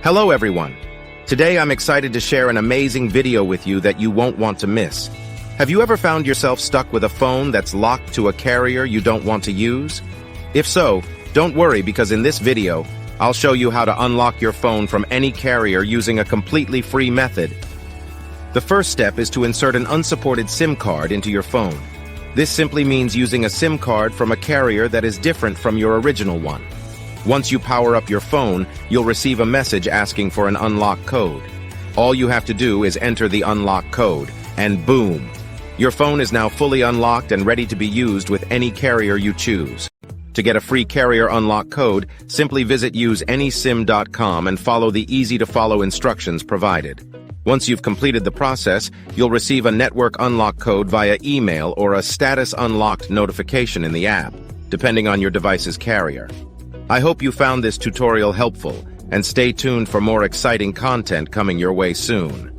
Hello everyone. Today I'm excited to share an amazing video with you that you won't want to miss. Have you ever found yourself stuck with a phone that's locked to a carrier you don't want to use? If so, don't worry because in this video, I'll show you how to unlock your phone from any carrier using a completely free method. The first step is to insert an unsupported SIM card into your phone. This simply means using a SIM card from a carrier that is different from your original one. Once you power up your phone, you'll receive a message asking for an unlock code. All you have to do is enter the unlock code, and boom! Your phone is now fully unlocked and ready to be used with any carrier you choose. To get a free carrier unlock code, simply visit useanysim.com and follow the easy-to-follow instructions provided. Once you've completed the process, you'll receive a network unlock code via email or a status unlocked notification in the app, depending on your device's carrier. I hope you found this tutorial helpful, and stay tuned for more exciting content coming your way soon.